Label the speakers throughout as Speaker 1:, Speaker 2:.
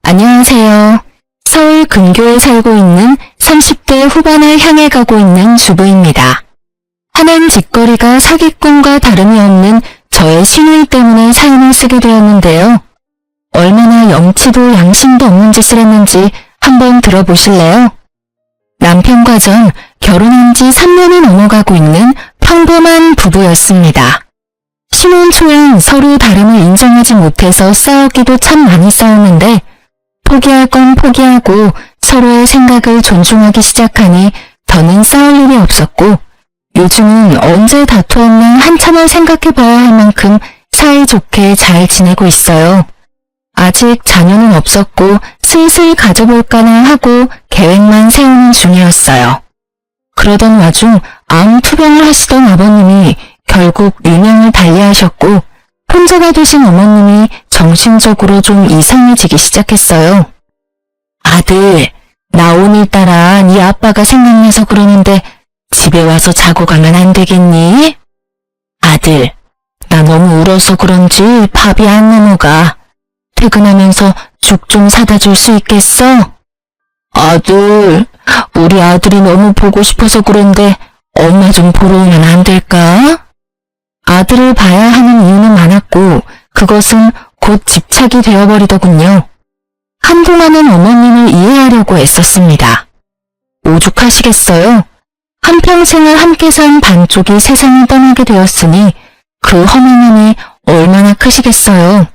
Speaker 1: 안녕하세요. 서울 근교에 살고 있는 30대 후반을 향해 가고 있는 주부입니다. 하는 짓거리가 사기꾼과 다름이 없는 저의 시누이 때문에 사연을 쓰게 되었는데요. 얼마나 염치도 양심도 없는 짓을 했는지 한번 들어보실래요? 남편과 전 결혼한 지 3년이 넘어가고 있는 평범한 부부였습니다. 신혼 초엔 서로 다름을 인정하지 못해서 싸우기도 참 많이 싸웠는데 포기할 건 포기하고 서로의 생각을 존중하기 시작하니 더는 싸울 일이 없었고 요즘은 언제 다투었나 한참을 생각해봐야 할 만큼 사이좋게 잘 지내고 있어요. 아직 자녀는 없었고 슬슬 가져볼까나 하고 계획만 세우는 중이었어요. 그러던 와중 암 투병을 하시던 아버님이 결국 유명을 달리하셨고 혼자가 되신 어머님이 정신적으로 좀 이상해지기 시작했어요. 아들, 나 오늘따라 네 아빠가 생각나서 그러는데 집에 와서 자고 가면 안 되겠니? 아들, 나 너무 울어서 그런지 밥이 안 넘어가. 퇴근하면서 죽 좀 사다 줄 수 있겠어? 아들, 우리 아들이 너무 보고 싶어서 그런데 엄마 좀 보러 오면 안 될까? 아들을 봐야 하는 이유는 많았고 그것은 곧 집착이 되어버리더군요. 한동안은 어머님을 이해하려고 애썼습니다. 오죽하시겠어요? 한평생을 함께 산 반쪽이 세상을 떠나게 되었으니 그 허망함이 얼마나 크시겠어요.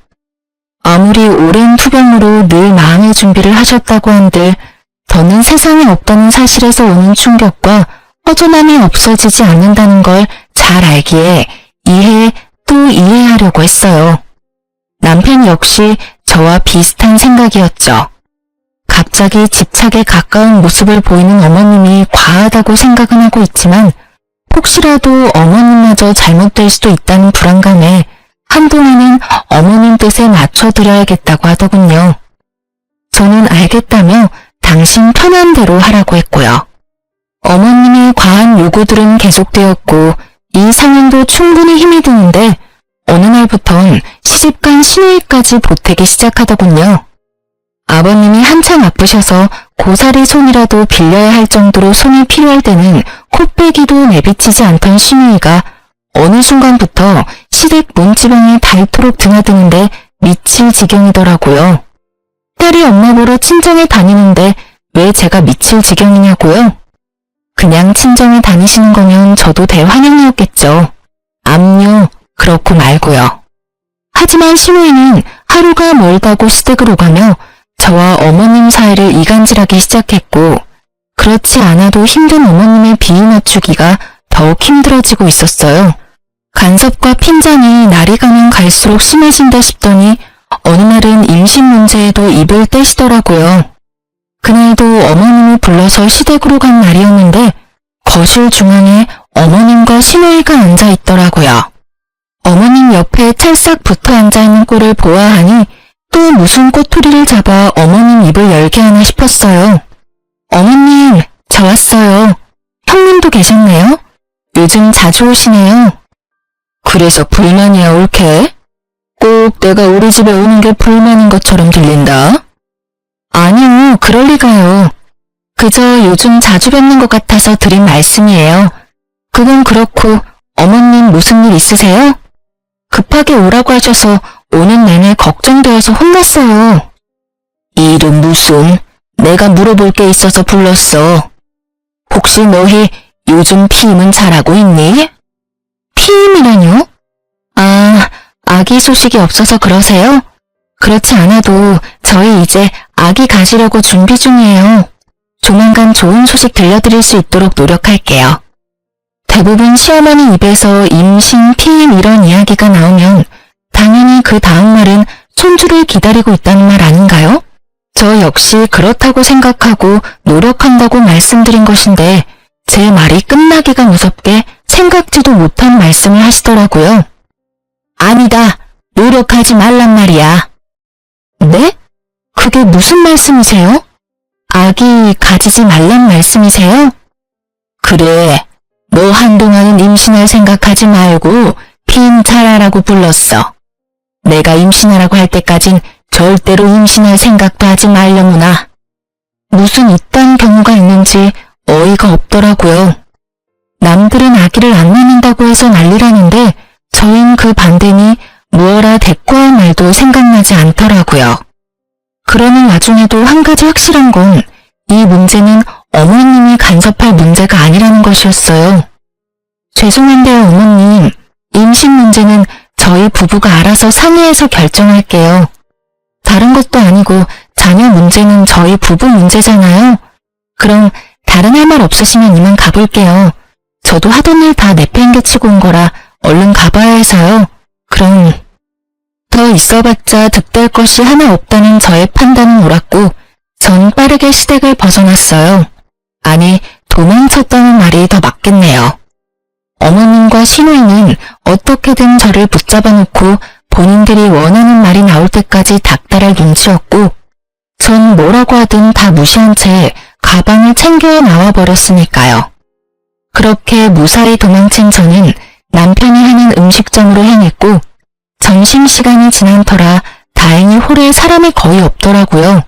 Speaker 1: 아무리 오랜 투병으로 늘 마음의 준비를 하셨다고 한들 더는 세상에 없다는 사실에서 오는 충격과 허전함이 없어지지 않는다는 걸 잘 알기에 이해 또 이해하려고 했어요. 남편 역시 저와 비슷한 생각이었죠. 갑자기 집착에 가까운 모습을 보이는 어머님이 과하다고 생각은 하고 있지만 혹시라도 어머님마저 잘못될 수도 있다는 불안감에 한동안은 어머님 뜻에 맞춰드려야겠다고 하더군요. 저는 알겠다며 당신 편한 대로 하라고 했고요. 어머님의 과한 요구들은 계속되었고 이 상황도 충분히 힘이 드는데 어느 날부턴 시집간 시누이까지 보태기 시작하더군요. 아버님이 한참 아프셔서 고사리 손이라도 빌려야 할 정도로 손이 필요할 때는 코빼기도 내비치지 않던 시누이가 어느 순간부터 시댁 문지방에 닳도록 드나드는데 미칠 지경이더라고요. 딸이 엄마 보러 친정에 다니는데 왜 제가 미칠 지경이냐고요? 그냥 친정에 다니시는 거면 저도 대환영이었겠죠. 암요, 그렇고 말고요. 하지만 시누이는 하루가 멀다고 시댁을 오가며 저와 어머님 사이를 이간질하기 시작했고 그렇지 않아도 힘든 어머님의 비위 맞추기가 더욱 힘들어지고 있었어요. 간섭과 핀잔이 날이 가면 갈수록 심해진다 싶더니 어느 날은 임신 문제에도 입을 떼시더라고요. 그날도 어머님을 불러서 시댁으로 간 날이었는데 거실 중앙에 어머님과 시누이가 앉아 있더라고요. 어머님 옆에 찰싹 붙어 앉아있는 꼴을 보아하니 또 무슨 꼬투리를 잡아 어머님 입을 열게 하나 싶었어요. 어머님, 저 왔어요. 형님도 계셨네요? 요즘 자주 오시네요. 그래서 불만이야 올케? 꼭 내가 우리 집에 오는 게 불만인 것처럼 들린다. 아니요, 그럴 리가요. 그저 요즘 자주 뵙는 것 같아서 드린 말씀이에요. 그건 그렇고 어머님 무슨 일 있으세요? 급하게 오라고 하셔서 오는 내내 걱정되어서 혼났어요. 일은 무슨? 내가 물어볼 게 있어서 불렀어. 혹시 너희 요즘 피임은 잘하고 있니? 피임이라뇨? 아, 아기 소식이 없어서 그러세요? 그렇지 않아도 저희 이제 아기 가지려고 준비 중이에요. 조만간 좋은 소식 들려드릴 수 있도록 노력할게요. 대부분 시어머니 입에서 임신, 피임 이런 이야기가 나오면 당연히 그 다음 말은 손주를 기다리고 있다는 말 아닌가요? 저 역시 그렇다고 생각하고 노력한다고 말씀드린 것인데 제 말이 끝나기가 무섭게 생각지도 못한 말씀을 하시더라고요. 아니다. 노력하지 말란 말이야. 네? 그게 무슨 말씀이세요? 아기 가지지 말란 말씀이세요? 그래. 너 한동안은 임신할 생각하지 말고 피임 잘하라고 불렀어. 내가 임신하라고 할 때까진 절대로 임신할 생각도 하지 말려무나. 무슨 이딴 경우가 있는지 어이가 없더라고요. 남들은 아기를 안 낳는다고 해서 난리라는데 저흰 그 반대니 무어라 대꾸할 말도 생각나지 않더라고요. 그러는 와중에도 한 가지 확실한 건 이 문제는 어머님이 간섭할 문제가 아니라는 것이었어요. 죄송한데요, 어머님. 임신 문제는 저희 부부가 알아서 상의해서 결정할게요. 다른 것도 아니고 자녀 문제는 저희 부부 문제잖아요. 그럼 다른 할 말 없으시면 이만 가볼게요. 저도 하던 일 다 내팽개치고 온 거라 얼른 가봐야 해서요. 그럼 더 있어봤자 득될 것이 하나 없다는 저의 판단은 옳았고 전 빠르게 시댁을 벗어났어요. 아니, 도망쳤다는 말이 더 맞겠네요. 어머님과 시누이는 어떻게든 저를 붙잡아 놓고 본인들이 원하는 말이 나올 때까지 닥달할 눈치였고 전 뭐라고 하든 다 무시한 채 가방을 챙겨 나와버렸으니까요. 그렇게 무사히 도망친 저는 남편이 하는 음식점으로 향했고 점심시간이 지난 터라 다행히 홀에 사람이 거의 없더라고요.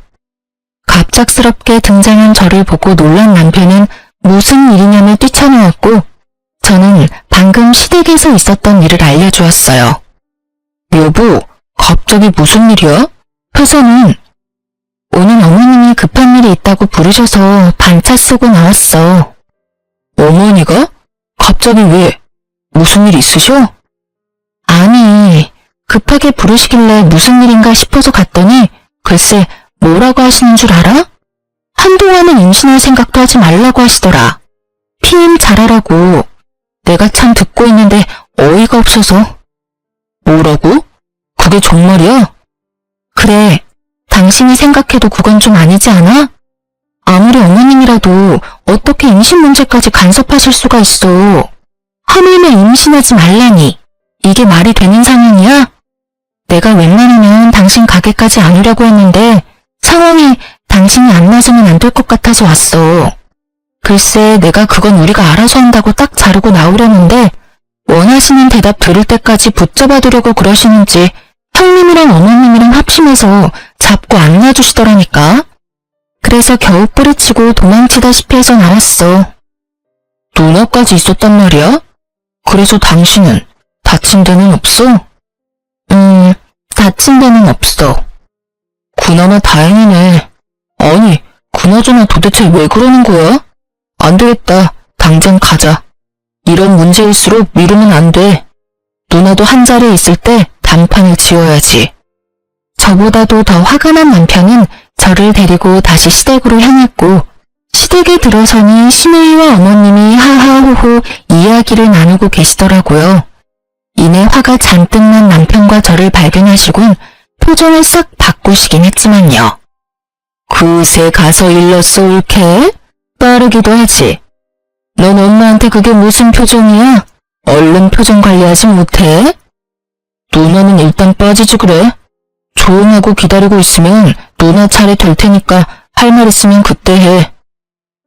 Speaker 1: 갑작스럽게 등장한 저를 보고 놀란 남편은 무슨 일이냐며 뛰쳐나왔고 저는 방금 시댁에서 있었던 일을 알려주었어요. 여보, 갑자기 무슨 일이야? 회사는? 오늘 어머님이 급한 일이 있다고 부르셔서 반차 쓰고 나왔어. 어머니가? 갑자기 왜? 무슨 일 있으셔? 아니, 급하게 부르시길래 무슨 일인가 싶어서 갔더니 글쎄 뭐라고 하시는 줄 알아? 한동안은 임신할 생각도 하지 말라고 하시더라. 피임 잘하라고. 내가 참 듣고 있는데 어이가 없어서. 뭐라고? 그게 정말이야? 그래, 당신이 생각해도 그건 좀 아니지 않아? 아무리 어머님이라도 어떻게 임신 문제까지 간섭하실 수가 있어. 하물며 임신하지 말라니. 이게 말이 되는 상황이야? 내가 웬만하면 당신 가게까지 안 오려고 했는데 상황이 당신이 안 나서면 안 될 것 같아서 왔어. 글쎄 내가 그건 우리가 알아서 한다고 딱 자르고 나오려는데 원하시는 대답 들을 때까지 붙잡아두려고 그러시는지 형님이랑 어머님이랑 합심해서 잡고 안 놔주시더라니까. 그래서 겨우 뿌리치고 도망치다시피 해서 나왔어. 누나까지 있었단 말이야? 그래서 당신은 다친 데는 없어? 다친 데는 없어. 그나마 다행이네. 아니, 그나저나 도대체 왜 그러는 거야? 안 되겠다. 당장 가자. 이런 문제일수록 미루면 안 돼. 누나도 한 자리에 있을 때 단판을 지어야지. 저보다도 더 화가 난 남편은 저를 데리고 다시 시댁으로 향했고 시댁에 들어서니 시누이와 어머님이 하하호호 이야기를 나누고 계시더라고요. 이내 화가 잔뜩 난 남편과 저를 발견하시곤 표정을 싹 바꾸시긴 했지만요. 그새 가서 일렀어 옳게? 빠르기도 하지. 넌 엄마한테 그게 무슨 표정이야? 얼른 표정 관리하지 못해? 누나는 일단 빠지지 그래. 조용하고 기다리고 있으면 누나 차례 될 테니까 할 말 있으면 그때 해.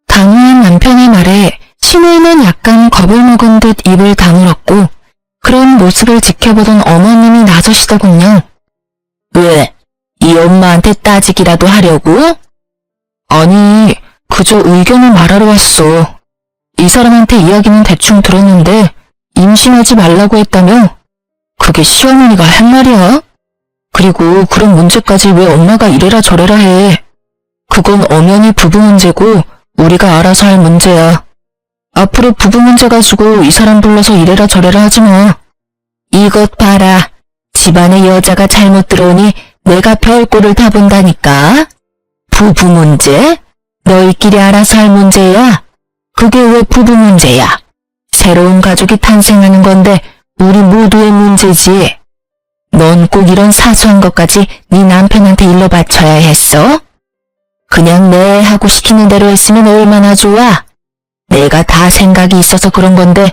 Speaker 1: 단호한 남편의 말에 시누이는 약간 겁을 먹은 듯 입을 다물었고 그런 모습을 지켜보던 어머님이 나서시더군요. 왜? 이 엄마한테 따지기라도 하려고? 아니, 그저 의견을 말하러 왔어. 이 사람한테 이야기는 대충 들었는데 임신하지 말라고 했다며? 그게 시어머니가 한 말이야? 그리고 그런 문제까지 왜 엄마가 이래라 저래라 해. 그건 엄연히 부부 문제고 우리가 알아서 할 문제야. 앞으로 부부 문제 가지고 이 사람 불러서 이래라 저래라 하지 마. 이것 봐라. 집안에 여자가 잘못 들어오니 내가 별꼴을 다 본다니까. 부부 문제? 너희끼리 알아서 할 문제야? 그게 왜 부부 문제야? 새로운 가족이 탄생하는 건데 우리 모두의 문제지. 넌 꼭 이런 사소한 것까지 네 남편한테 일러 바쳐야 했어? 그냥 내 하고 시키는 대로 했으면 얼마나 좋아. 내가 다 생각이 있어서 그런 건데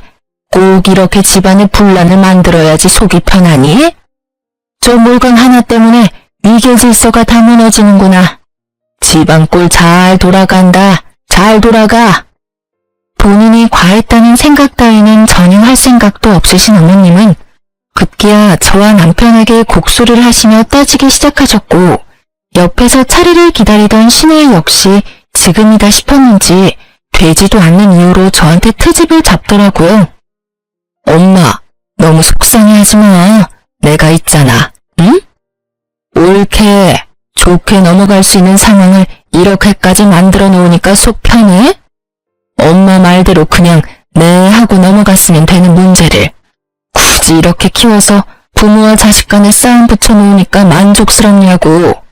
Speaker 1: 꼭 이렇게 집안에 분란을 만들어야지 속이 편하니? 저 물건 하나 때문에 위계 질서가 다 무너지는구나. 집안 꼴 잘 돌아간다. 잘 돌아가. 본인이 과했다는 생각 따위는 전혀 할 생각도 없으신 어머님은 급기야 저와 남편에게 곡소리를 하시며 따지기 시작하셨고 옆에서 차례를 기다리던 시누이 역시 지금이다 싶었는지 되지도 않는 이유로 저한테 트집을 잡더라고요. 엄마, 너무 속상해하지 마. 내가 있잖아. 응? 옳게, 좋게 넘어갈 수 있는 상황을 이렇게까지 만들어 놓으니까 속 편해? 엄마 말대로 그냥 네 하고 넘어갔으면 되는 문제를 굳이 이렇게 키워서 부모와 자식 간에 싸움 붙여놓으니까 만족스럽냐고.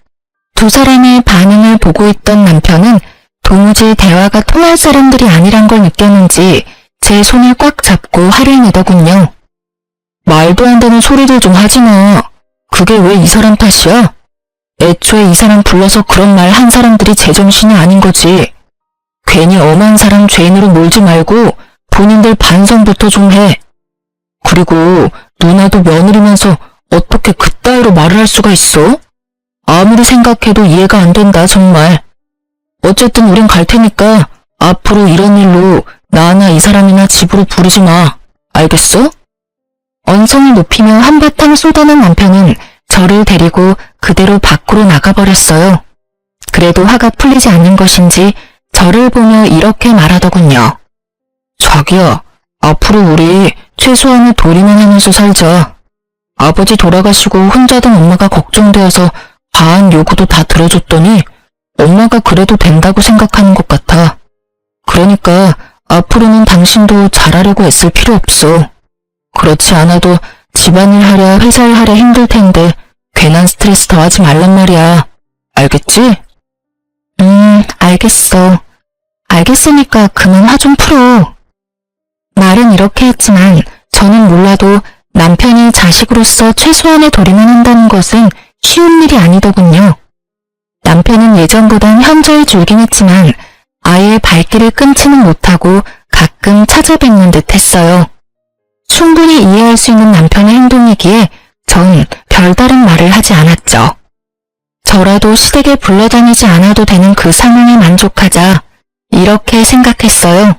Speaker 1: 두 사람의 반응을 보고 있던 남편은 도무지 대화가 통할 사람들이 아니란 걸 느꼈는지 제 손을 꽉 잡고 화를 내더군요. 말도 안 되는 소리들 좀 하지 마. 그게 왜 이 사람 탓이야? 애초에 이 사람 불러서 그런 말 한 사람들이 제정신이 아닌 거지. 괜히 엄한 사람 죄인으로 몰지 말고 본인들 반성부터 좀 해. 그리고 누나도 며느리면서 어떻게 그따위로 말을 할 수가 있어? 아무리 생각해도 이해가 안 된다 정말. 어쨌든 우린 갈 테니까 앞으로 이런 일로 나나 이 사람이나 집으로 부르지 마. 알겠어? 언성을 높이며 한바탕 쏟아낸 남편은 저를 데리고 그대로 밖으로 나가버렸어요. 그래도 화가 풀리지 않는 것인지 저를 보며 이렇게 말하더군요. 자기야, 앞으로 우리 최소한의 도리만 하면서 살자. 아버지 돌아가시고 혼자 된 엄마가 걱정되어서 과한 요구도 다 들어줬더니 엄마가 그래도 된다고 생각하는 것 같아. 그러니까 앞으로는 당신도 잘하려고 애쓸 필요 없어. 그렇지 않아도 집안일 하랴 회사일 하랴 힘들 텐데 괜한 스트레스 더하지 말란 말이야. 알겠지? 알겠어. 알겠으니까 그만 화 좀 풀어. 말은 이렇게 했지만 저는 몰라도 남편이 자식으로서 최소한의 도리만 한다는 것은 쉬운 일이 아니더군요. 남편은 예전보단 현저히 줄긴 했지만 아예 발길을 끊지는 못하고 가끔 찾아뵙는 듯 했어요. 충분히 이해할 수 있는 남편의 행동이기에 전 별다른 말을 하지 않았죠. 저라도 시댁에 불러다니지 않아도 되는 그 상황에 만족하자 이렇게 생각했어요.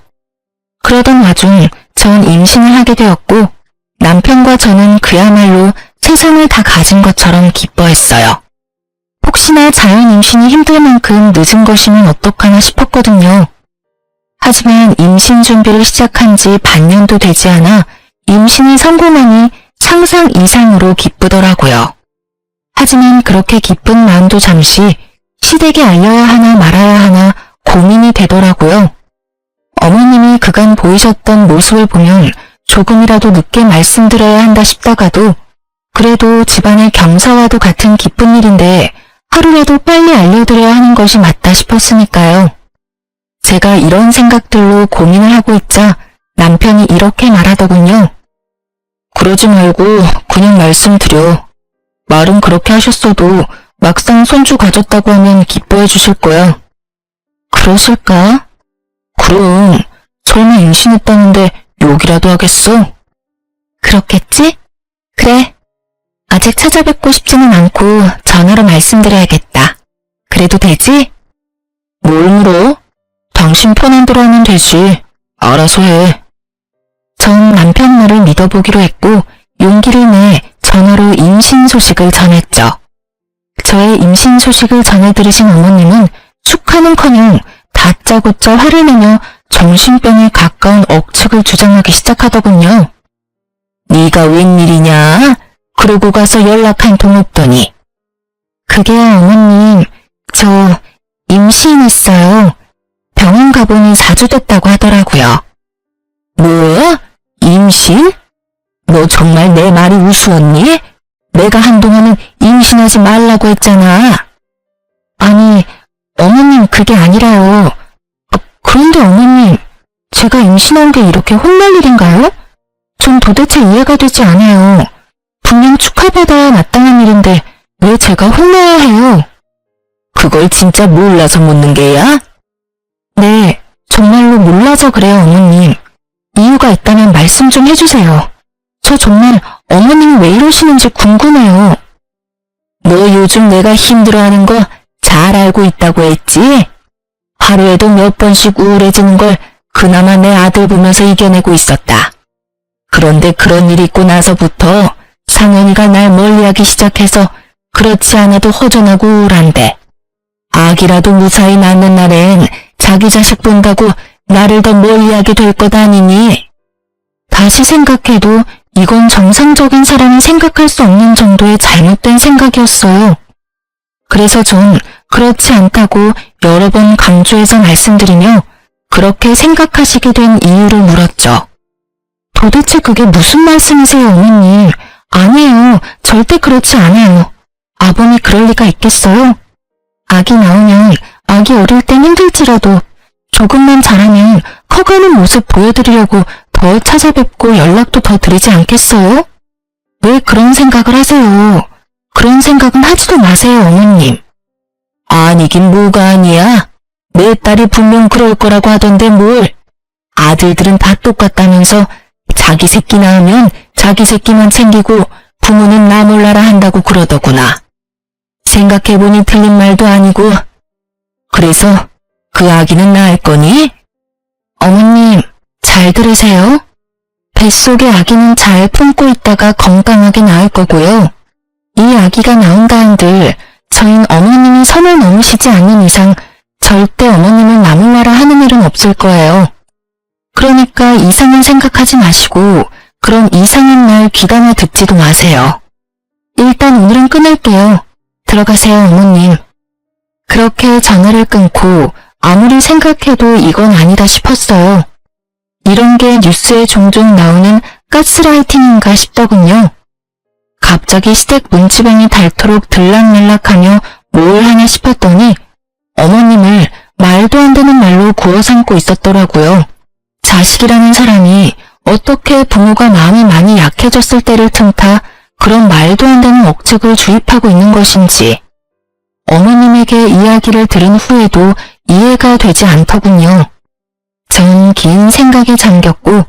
Speaker 1: 그러던 와중 전 임신을 하게 되었고 남편과 저는 그야말로 세상을 다 가진 것처럼 기뻐했어요. 혹시나 자연 임신이 힘들 만큼 늦은 것이면 어떡하나 싶었거든요. 하지만 임신 준비를 시작한 지 반년도 되지 않아 임신이 성공하니 상상 이상으로 기쁘더라고요. 하지만 그렇게 기쁜 마음도 잠시 시댁에 알려야 하나 말아야 하나 고민이 되더라고요. 어머님이 그간 보이셨던 모습을 보면 조금이라도 늦게 말씀드려야 한다 싶다가도 그래도 집안의 경사와도 같은 기쁜 일인데 하루라도 빨리 알려드려야 하는 것이 맞다 싶었으니까요. 제가 이런 생각들로 고민을 하고 있자 남편이 이렇게 말하더군요. 그러지 말고 그냥 말씀드려. 말은 그렇게 하셨어도 막상 손주 가졌다고 하면 기뻐해 주실 거야. 그러실까? 그럼 설마 임신했다는데 욕이라도 하겠어? 그렇겠지? 그래. 아직 찾아뵙고 싶지는 않고 전화로 말씀드려야겠다. 그래도 되지? 뭘 물어? 당신 편한 대로 하면 되지. 알아서 해. 전 남편 말을 믿어보기로 했고 용기를 내 전화로 임신 소식을 전했죠. 저의 임신 소식을 전해 들으신 어머님은 축하는커녕 다짜고짜 화를 내며 정신병에 가까운 억측을 주장하기 시작하더군요. 네가 웬일이냐? 그러고 가서 연락 한 통 없더니. 그게요 어머님, 저 임신했어요. 병원 가보니 4주 됐다고 하더라고요. 뭐? 임신? 너 정말 내 말이 우스웠니? 내가 한동안은 임신하지 말라고 했잖아. 아니, 어머님 그게 아니라요. 그런데 어머님, 제가 임신한 게 이렇게 혼날 일인가요? 전 도대체 이해가 되지 않아요. 분명 축하받아야 마땅한 일인데 왜 제가 혼나야 해요? 그걸 진짜 몰라서 묻는 게야? 네, 정말로 몰라서 그래요 어머님. 이유가 있다면 말씀 좀 해주세요. 저 정말 어머님이 왜 이러시는지 궁금해요. 너 요즘 내가 힘들어하는 거 잘 알고 있다고 했지? 하루에도 몇 번씩 우울해지는 걸 그나마 내 아들 보면서 이겨내고 있었다. 그런데 그런 일이 있고 나서부터 상현이가 날 멀리하기 시작해서 그렇지 않아도 허전하고 우울한데 아기라도 무사히 낳는 날엔 자기 자식 본다고 나를 더 멀리하게 될 것 아니니? 다시 생각해도 이건 정상적인 사람이 생각할 수 없는 정도의 잘못된 생각이었어요. 그래서 전 그렇지 않다고 여러 번 강조해서 말씀드리며 그렇게 생각하시게 된 이유를 물었죠. 도대체 그게 무슨 말씀이세요, 어머님? 아니에요. 절대 그렇지 않아요. 아범이 그럴 리가 있겠어요? 아기 낳으면 아기 어릴 땐 힘들지라도 조금만 자라면 커가는 모습 보여드리려고 더 찾아뵙고 연락도 더 드리지 않겠어요? 왜 그런 생각을 하세요? 그런 생각은 하지도 마세요, 어머님. 아니긴 뭐가 아니야. 내 딸이 분명 그럴 거라고 하던데 뭘. 아들들은 다 똑같다면서 자기 새끼 낳으면 자기 새끼만 챙기고 부모는 나 몰라라 한다고 그러더구나. 생각해보니 틀린 말도 아니고. 그래서 그 아기는 낳을 거니? 어머님, 잘 들으세요. 뱃속의 아기는 잘 품고 있다가 건강하게 낳을 거고요. 이 아기가 나온다 한들 저흰 어머님이 선을 넘으시지 않는 이상 절대 어머님을 나 몰라라 하는 일은 없을 거예요. 그러니까 이상은 생각하지 마시고 그런 이상한 말 귀담아 듣지도 마세요. 일단 오늘은 끊을게요. 들어가세요, 어머님. 그렇게 전화를 끊고 아무리 생각해도 이건 아니다 싶었어요. 이런 게 뉴스에 종종 나오는 가스라이팅인가 싶더군요. 갑자기 시댁 문지방이 닳도록 들락날락하며 뭘 하나 싶었더니 어머님을 말도 안 되는 말로 구워 삼고 있었더라고요. 자식이라는 사람이 어떻게 부모가 마음이 많이 약해졌을 때를 틈타 그런 말도 안 되는 억측을 주입하고 있는 것인지 어머님에게 이야기를 들은 후에도 이해가 되지 않더군요. 전 긴 생각에 잠겼고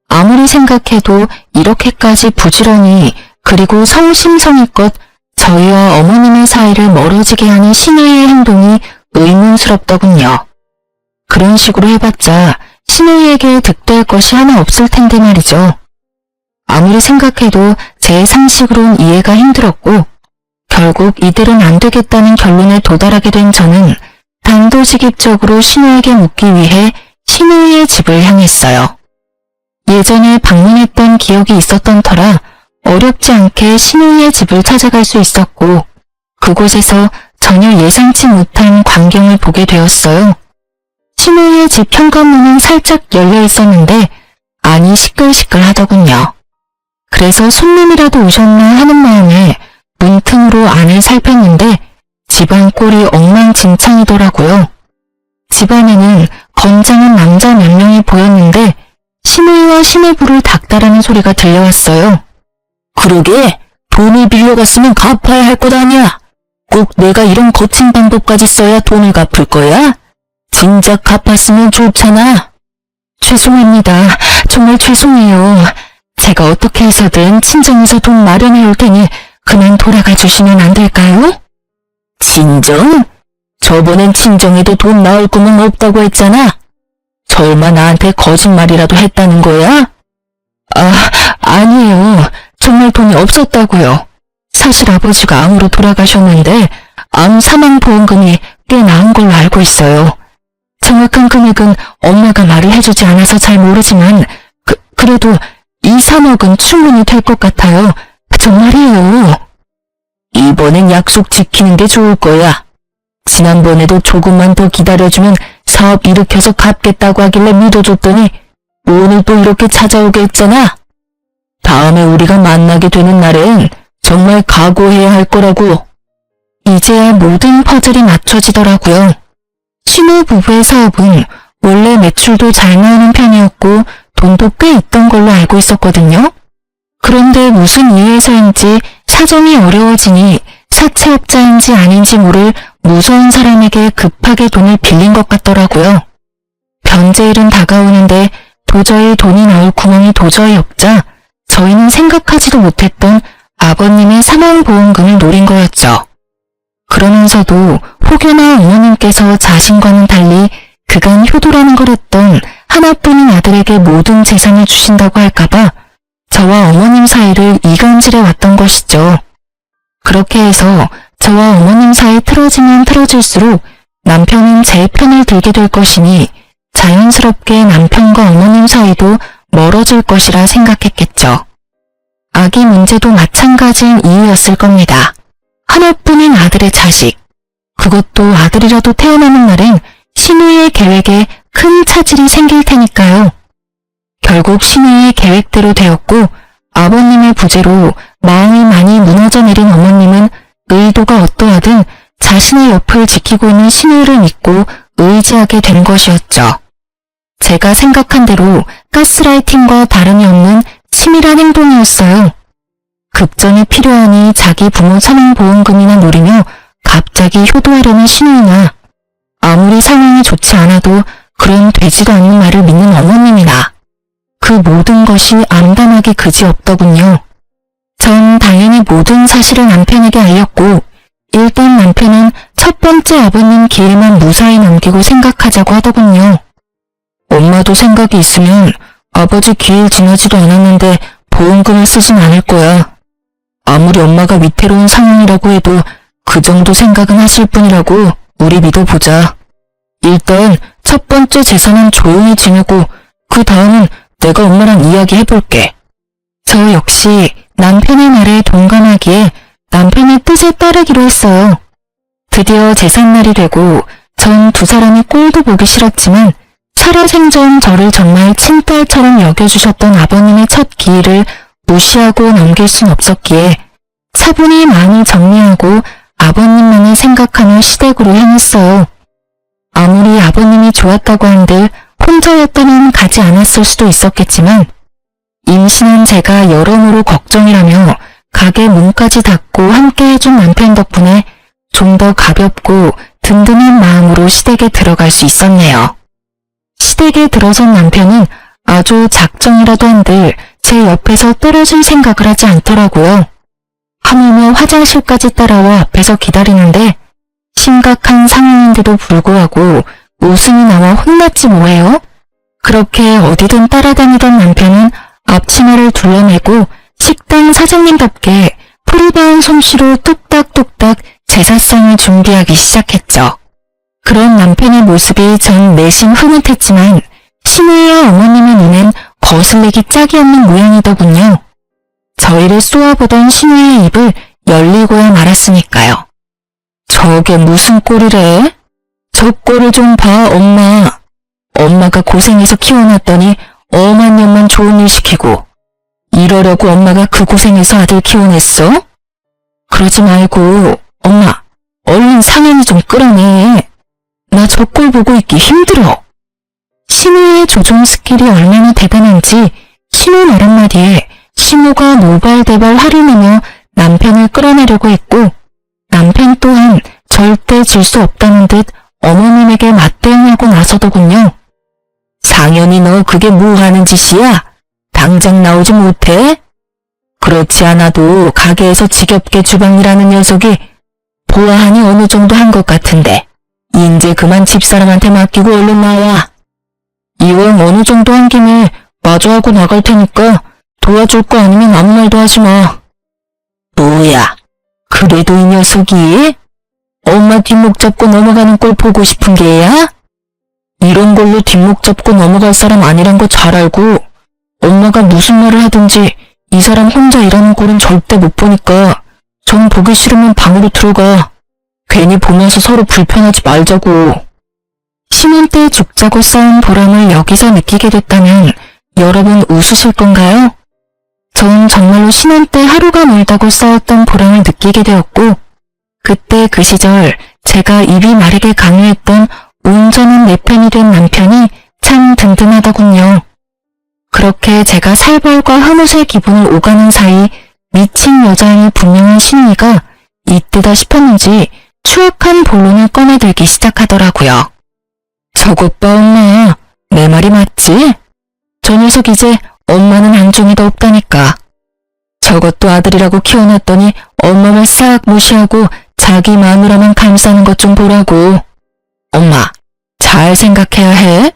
Speaker 1: 아무리 생각해도 이렇게까지 부지런히 그리고 성심성의껏 저희와 어머님의 사이를 멀어지게 하는 신우이의 행동이 의문스럽더군요. 그런 식으로 해봤자 신우이에게 득될 것이 하나 없을 텐데 말이죠. 아무리 생각해도 제 상식으론 이해가 힘들었고 결국 이들은 안 되겠다는 결론에 도달하게 된 저는 단도직입적으로 신우에게 묻기 위해 신우의 집을 향했어요. 예전에 방문했던 기억이 있었던 터라 어렵지 않게 신우의 집을 찾아갈 수 있었고 그곳에서 전혀 예상치 못한 광경을 보게 되었어요. 신우의 집 현관문은 살짝 열려 있었는데 안이 시끌시끌하더군요. 그래서 손님이라도 오셨나 하는 마음에 문틈으로 안을 살폈는데 집안 꼴이 엉망진창이더라고요. 집 안에는 건장한 남자 몇 명이 보였는데 신우이와 시내부를 닦다라는 소리가 들려왔어요. 그러게 돈을 빌려갔으면 갚아야 할 것 아니야. 꼭 내가 이런 거친 방법까지 써야 돈을 갚을 거야? 진작 갚았으면 좋잖아. 죄송합니다. 정말 죄송해요. 제가 어떻게 해서든 친정에서 돈 마련해 올 테니 그만 돌아가 주시면 안 될까요? 친정? 저번엔 친정에도 돈 나올 꿈은 없다고 했잖아. 설마 나한테 거짓말이라도 했다는 거야? 아니에요. 정말 돈이 없었다고요. 사실 아버지가 암으로 돌아가셨는데 암 사망보험금이 꽤 나온 걸로 알고 있어요. 정확한 금액은 엄마가 말을 해주지 않아서 잘 모르지만 그래도 2, 3억은 충분히 될 것 같아요. 정말이에요. 이번엔 약속 지키는 게 좋을 거야. 지난번에도 조금만 더 기다려주면 사업 일으켜서 갚겠다고 하길래 믿어줬더니 오늘 또 이렇게 찾아오게 했잖아. 다음에 우리가 만나게 되는 날엔 정말 각오해야 할 거라고. 이제야 모든 퍼즐이 맞춰지더라고요. 신우 부부의 사업은 원래 매출도 잘 나오는 편이었고 돈도 꽤 있던 걸로 알고 있었거든요. 그런데 무슨 이유에서인지 사정이 어려워지니 사채업자인지 아닌지 모를 무서운 사람에게 급하게 돈을 빌린 것 같더라고요. 변제일은 다가오는데 도저히 돈이 나올 구멍이 도저히 없자 저희는 생각하지도 못했던 아버님의 사망보험금을 노린 거였죠. 그러면서도 혹여나 어머님께서 자신과는 달리 그간 효도라는 걸 했던 하나뿐인 아들에게 모든 재산을 주신다고 할까봐 저와 어머님 사이를 이간질해 왔던 것이죠. 그렇게 해서 저와 어머님 사이 틀어지면 틀어질수록 남편은 제 편을 들게 될 것이니 자연스럽게 남편과 어머님 사이도 멀어질 것이라 생각했겠죠. 아기 문제도 마찬가지인 이유였을 겁니다. 하나뿐인 아들의 자식, 그것도 아들이라도 태어나는 날엔 신우이의 계획에 큰 차질이 생길 테니까요. 결국 신우이의 계획대로 되었고 아버님의 부재로 마음이 많이 무너져 내린 어머님은 의도가 어떠하든 자신의 옆을 지키고 있는 신우이를 믿고 의지하게 된 것이었죠. 제가 생각한 대로 가스라이팅과 다름이 없는 치밀한 행동이었어요. 급전이 필요하니 자기 부모 사망보험금이나 노리며 갑자기 효도하려는 신우이나 아무리 상황이 좋지 않아도 그런 되지도 않는 말을 믿는 어머님이나 그 모든 것이 암담하기 그지없더군요. 전 당연히 모든 사실을 남편에게 알렸고 일단 남편은 첫 번째 아버님 기일만 무사히 넘기고 생각하자고 하더군요. 엄마도 생각이 있으면 아버지 기일 지나지도 않았는데 보험금을 쓰진 않을 거야. 아무리 엄마가 위태로운 상황이라고 해도 그 정도 생각은 하실 뿐이라고 우리 믿어보자. 일단 첫 번째 재산은 조용히 지내고 그 다음은 내가 엄마랑 이야기해볼게. 저 역시 남편의 말에 동감하기에 남편의 뜻에 따르기로 했어요. 드디어 제삿날이 되고 전 두 사람이 꼴도 보기 싫었지만 살아생전 저를 정말 친딸처럼 여겨주셨던 아버님의 첫 기일을 무시하고 넘길 순 없었기에 차분히 마음을 정리하고 아버님만을 생각하며 시댁으로 향했어요. 아무리 아버님이 좋았다고 한들 혼자였다면 가지 않았을 수도 있었겠지만 임신한 제가 여러모로 걱정이라며 가게 문까지 닫고 함께 해준 남편 덕분에 좀 더 가볍고 든든한 마음으로 시댁에 들어갈 수 있었네요. 시댁에 들어선 남편은 아주 작정이라도 한들 제 옆에서 떨어질 생각을 하지 않더라고요. 하물며 화장실까지 따라와 앞에서 기다리는데 심각한 상황인데도 불구하고 웃음이 나와 혼났지 뭐예요? 그렇게 어디든 따라다니던 남편은 앞치마를 둘러매고 식당 사장님답게 풀이다운 솜씨로 뚝딱뚝딱 제사상을 준비하기 시작했죠. 그런 남편의 모습이 전 내심 흐뭇했지만 신우이와 어머님의 눈엔 거슬리기 짝이 없는 모양이더군요. 저희를 쏘아보던 신우이의 입을 열리고야 말았으니까요. 저게 무슨 꼴이래? 저 꼴을 좀 봐, 엄마. 엄마가 고생해서 키워놨더니 엄한 년만 좋은 일 시키고 이러려고 엄마가 그 고생해서 아들 키워냈어? 그러지 말고 엄마 얼른 상현이 좀 끌어내. 나 저 꼴 보고 있기 힘들어. 신우의 조종 스킬이 얼마나 대단한지 신우 말 한마디에 신우가 노발대발 화를 내며 남편을 끌어내려고 했고 남편 또한 절대 질 수 없다는 듯 어머님에게 맞대응하고 나서더군요. 상현이 너 그게 뭐 하는 짓이야? 당장 나오지 못해? 그렇지 않아도 가게에서 지겹게 주방일하는 녀석이 보아하니 어느 정도 한 것 같은데 인제 그만 집사람한테 맡기고 얼른 나와. 이왕 어느 정도 한 김에 마주하고 나갈 테니까 도와줄 거 아니면 아무 말도 하지 마. 뭐야, 그래도 이 녀석이 엄마 뒷목 잡고 넘어가는 꼴 보고 싶은 게야? 이런 걸로 뒷목 잡고 넘어갈 사람 아니란 거 잘 알고 엄마가 무슨 말을 하든지 이 사람 혼자 일하는 꼴은 절대 못 보니까 전 보기 싫으면 방으로 들어가. 괜히 보면서 서로 불편하지 말자고. 신혼 때 죽자고 싸운 보람을 여기서 느끼게 됐다면 여러분 웃으실 건가요? 전 정말로 신혼 때 하루가 멀다고 싸웠던 보람을 느끼게 되었고 그때 그 시절 제가 입이 마르게 강요했던 온전한 내 편이 된 남편이 참 든든하더군요. 그렇게 제가 살벌과 흐뭇의 기분을 오가는 사이 미친 여자임이 분명한 신우이가 이때다 싶었는지 추악한 본론을 꺼내들기 시작하더라고요. 저것 봐 엄마, 내 말이 맞지? 저 녀석 이제 엄마는 안종이도 없다니까. 저것도 아들이라고 키워놨더니 엄마 말 싹 무시하고 자기 마누라만 감싸는 것 좀 보라고. 엄마, 잘 생각해야 해.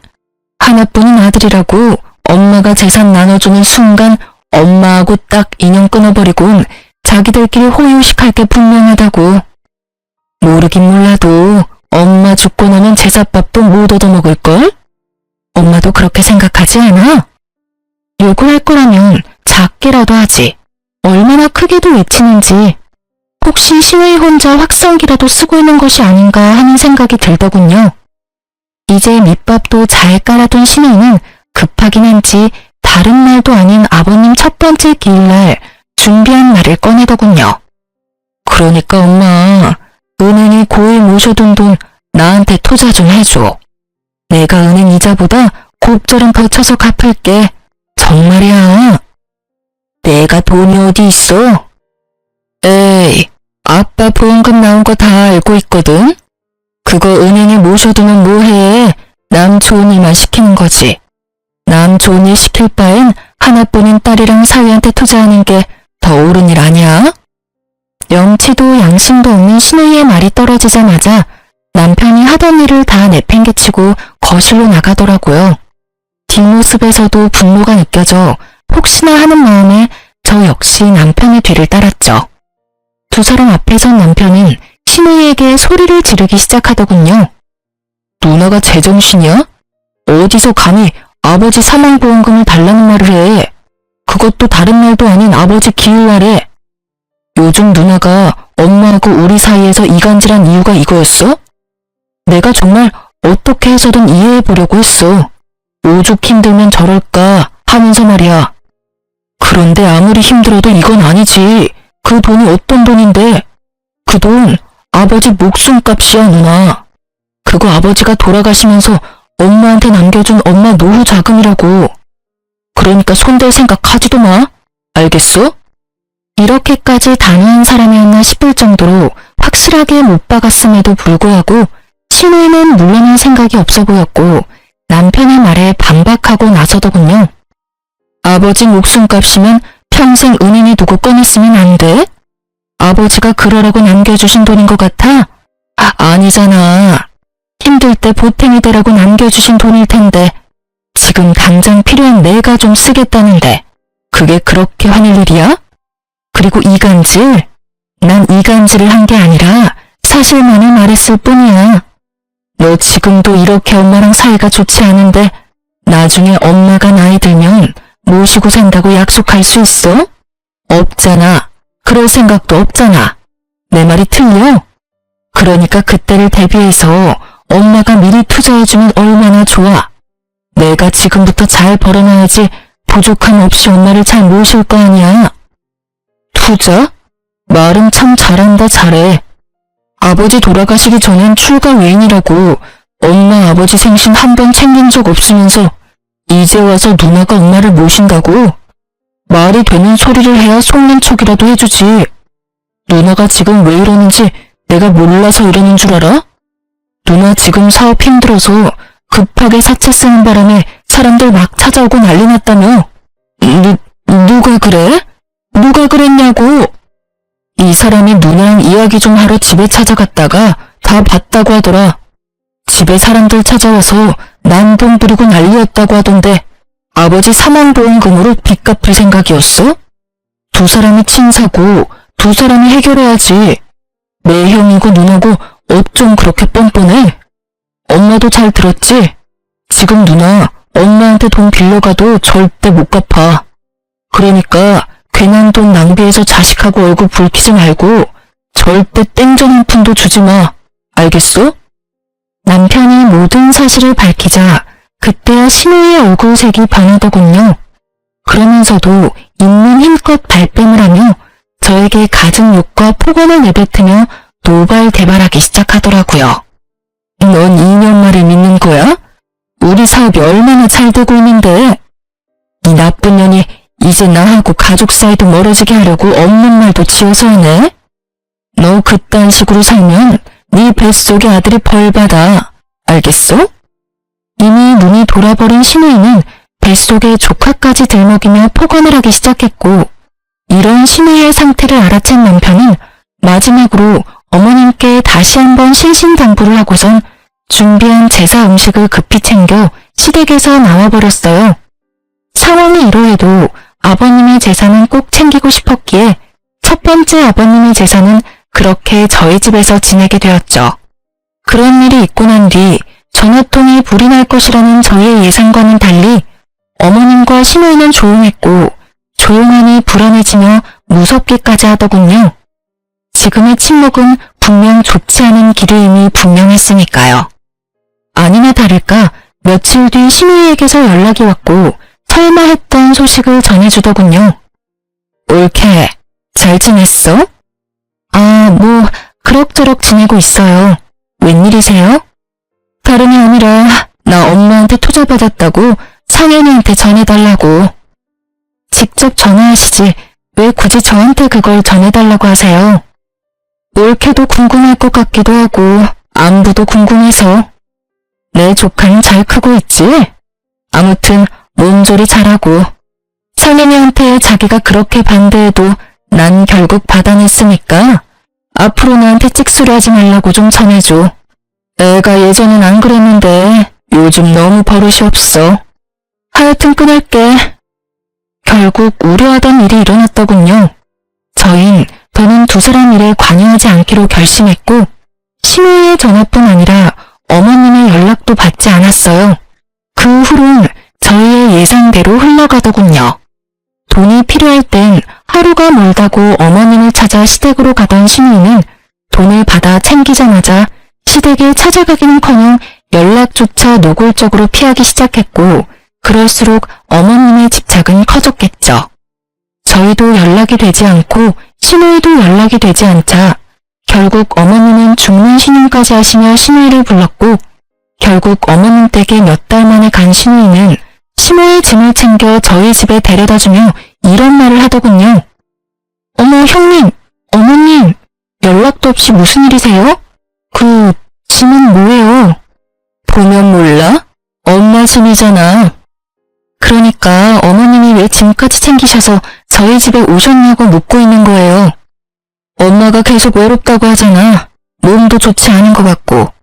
Speaker 1: 하나뿐인 아들이라고 엄마가 재산 나눠주는 순간 엄마하고 딱 인연 끊어버리곤 자기들끼리 호의호식할 게 분명하다고. 모르긴 몰라도 엄마 죽고 나면 제사밥도 못 얻어먹을걸? 엄마도 그렇게 생각하지 않아? 욕을 할 거라면 작게라도 하지. 얼마나 크게도 외치는지. 혹시 신우이 혼자 확성기라도 쓰고 있는 것이 아닌가 하는 생각이 들더군요. 이제 밑밥도 잘 깔아둔 신우이는 급하긴 한지 다른 날도 아닌 아버님 첫 번째 기일날 준비한 말을 꺼내더군요. 그러니까 엄마, 은행에 고이 모셔둔 돈 나한테 투자 좀 해줘. 내가 은행 이자보다 곱절은 더 쳐서 갚을게. 정말이야. 내가 돈이 어디 있어? 에이, 아빠 보험금 나온 거 다 알고 있거든. 그거 은행에 모셔두면 뭐해. 남 좋은 일만 시키는 거지. 남 좋은 일 시킬 바엔 하나뿐인 딸이랑 사위한테 투자하는 게 더 옳은 일 아니야? 영치도 양심도 없는 신우이의 말이 떨어지자마자 남편이 하던 일을 다 내팽개치고 거실로 나가더라고요. 뒷모습에서도 분노가 느껴져 혹시나 하는 마음에 저 역시 남편의 뒤를 따랐죠. 두 사람 앞에 선 남편은 신우이에게 소리를 지르기 시작하더군요. 누나가 제정신이야? 어디서 감히 아버지 사망보험금을 달라는 말을 해. 그것도 다른 날도 아닌 아버지 기일날에. 요즘 누나가 엄마하고 우리 사이에서 이간질한 이유가 이거였어? 내가 정말 어떻게 해서든 이해해보려고 했어. 오죽 힘들면 저럴까 하면서 말이야. 그런데 아무리 힘들어도 이건 아니지. 그 돈이 어떤 돈인데? 그 돈 아버지 목숨값이야 누나. 그거 아버지가 돌아가시면서 엄마한테 남겨준 엄마 노후 자금이라고. 그러니까 손댈 생각 하지도 마. 알겠어? 이렇게까지 단호한 사람이었나 싶을 정도로 확실하게 못 박았음에도 불구하고 신우이는 물러날 생각이 없어 보였고 남편의 말에 반박하고 나서더군요. 아버지 목숨값이면 평생 은행에 두고 꺼냈으면 안 돼? 아버지가 그러라고 남겨주신 돈인 것 같아? 아니잖아. 힘들 때 보탬이 되라고 남겨주신 돈일 텐데 지금 당장 필요한 내가 좀 쓰겠다는데 그게 그렇게 화낼 일이야? 그리고 이간질? 난 이간질을 한 게 아니라 사실만을 말했을 뿐이야. 너 지금도 이렇게 엄마랑 사이가 좋지 않은데 나중에 엄마가 나이 들면 모시고 산다고 약속할 수 있어? 없잖아. 그럴 생각도 없잖아. 내 말이 틀려? 그러니까 그때를 대비해서 엄마가 미리 투자해주면 얼마나 좋아. 내가 지금부터 잘 벌어놔야지 부족함 없이 엄마를 잘 모실 거 아니야. 투자? 말은 참 잘한다 잘해. 아버지 돌아가시기 전엔 출가 외인이라고 엄마 아버지 생신 한 번 챙긴 적 없으면서 이제 와서 누나가 엄마를 모신다고? 말이 되는 소리를 해야 속는 척이라도 해주지. 누나가 지금 왜 이러는지 내가 몰라서 이러는 줄 알아? 누나 지금 사업 힘들어서 급하게 사채 쓰는 바람에 사람들 막 찾아오고 난리 났다며. 누가 그래? 누가 그랬냐고. 이 사람이 누나랑 이야기 좀 하러 집에 찾아갔다가 다 봤다고 하더라. 집에 사람들 찾아와서 난동 부리고 난리였다고 하던데 아버지 사망보험금으로 빚 갚을 생각이었어? 두 사람이 친사고 두 사람이 해결해야지. 내 형이고 누나고 어쩜 그렇게 뻔뻔해? 엄마도 잘 들었지? 지금 누나 엄마한테 돈 빌려가도 절대 못 갚아. 그러니까 괜한 돈 낭비해서 자식하고 얼굴 붉히지 말고 절대 땡전 한 푼도 주지 마. 알겠어? 남편이 모든 사실을 밝히자 그때야 신우이의 얼굴색이 변하더군요. 그러면서도 있는 힘껏 발뺌을 하며 저에게 갖은 욕과 폭언을 내뱉으며 노발대발하기 시작하더라고요. 넌 2년 말을 믿는 거야? 우리 사업이 얼마나 잘 되고 있는데. 이 나쁜 년이 이제 나하고 가족 사이도 멀어지게 하려고 없는 말도 지어서 하네. 너 그딴 식으로 살면 네 뱃속의 아들이 벌받아. 알겠어? 이미 눈이 돌아버린 신우이는 뱃속에 조카까지 들먹이며 폭언을 하기 시작했고 이런 신우이의 상태를 알아챈 남편은 마지막으로 어머님께 다시 한번 신신당부를 하고선 준비한 제사 음식을 급히 챙겨 시댁에서 나와버렸어요. 상황이 이러해도 아버님의 제사는 꼭 챙기고 싶었기에 첫 번째 아버님의 제사는 그렇게 저희 집에서 지내게 되었죠. 그런 일이 있고 난 뒤 전화통에 불이 날 것이라는 저희의 예상과는 달리 어머님과 시누이는 조용했고 조용하니 불안해지며 무섭기까지 하더군요. 지금의 침묵은 분명 좋지 않은 길임이 분명했으니까요. 아니나 다를까 며칠 뒤 시누이에게서 연락이 왔고 설마 했던 소식을 전해주더군요. 올케, 잘 지냈어? 뭐 그럭저럭 지내고 있어요. 웬일이세요? 다름이 아니라 나 엄마한테 투자받았다고 상현이한테 전해달라고. 직접 전화하시지 왜 굳이 저한테 그걸 전해달라고 하세요? 올케도 궁금할 것 같기도 하고 안부도 궁금해서. 내 조카는 잘 크고 있지? 아무튼 몸조리 잘하고. 상현이한테 자기가 그렇게 반대해도 난 결국 받아냈으니까 앞으로 나한테 찍소리하지 말라고 좀 전해줘. 애가 예전엔 안 그랬는데 요즘 너무 버릇이 없어. 하여튼 끊을게. 결국 우려하던 일이 일어났더군요. 저흰 더는 두 사람 일에 관여하지 않기로 결심했고 시누이의 전화뿐 아니라 어머님의 연락도 받지 않았어요. 그 후론 저희의 예상대로 흘러가더군요. 돈이 필요할 땐 하루가 멀다고 어머님을 찾아 시댁으로 가던 시누이는 돈을 받아 챙기자마자 시댁에 찾아가기는커녕 연락조차 노골적으로 피하기 시작했고 그럴수록 어머님의 집착은 커졌겠죠. 저희도 연락이 되지 않고 시누이도 연락이 되지 않자 결국 어머님은 죽는 신용까지 하시며 시누이를 불렀고 결국 어머님 댁에 몇 달 만에 간 시누이는 시모의 짐을 챙겨 저희 집에 데려다주며 이런 말을 하더군요. 어머 형님, 어머님, 연락도 없이 무슨 일이세요? 그 짐은 뭐예요? 보면 몰라? 엄마 짐이잖아. 그러니까 어머님이 왜 짐까지 챙기셔서 저희 집에 오셨냐고 묻고 있는 거예요. 엄마가 계속 외롭다고 하잖아. 몸도 좋지 않은 것 같고.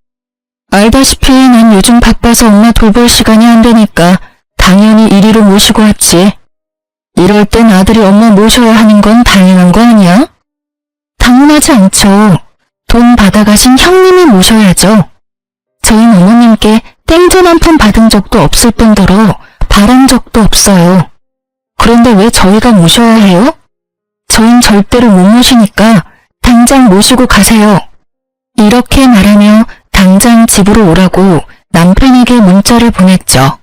Speaker 1: 알다시피 난 요즘 바빠서 엄마 돌볼 시간이 안 되니까 당연히 이리로 모시고 왔지. 이럴 땐 아들이 엄마 모셔야 하는 건 당연한 거 아니야? 당연하지 않죠. 돈 받아가신 형님이 모셔야죠. 저희는 어머님께 땡전 한 푼 받은 적도 없을 뿐더러 바란 적도 없어요. 그런데 왜 저희가 모셔야 해요? 저흰 절대로 못 모시니까 당장 모시고 가세요. 이렇게 말하며 당장 집으로 오라고 남편에게 문자를 보냈죠.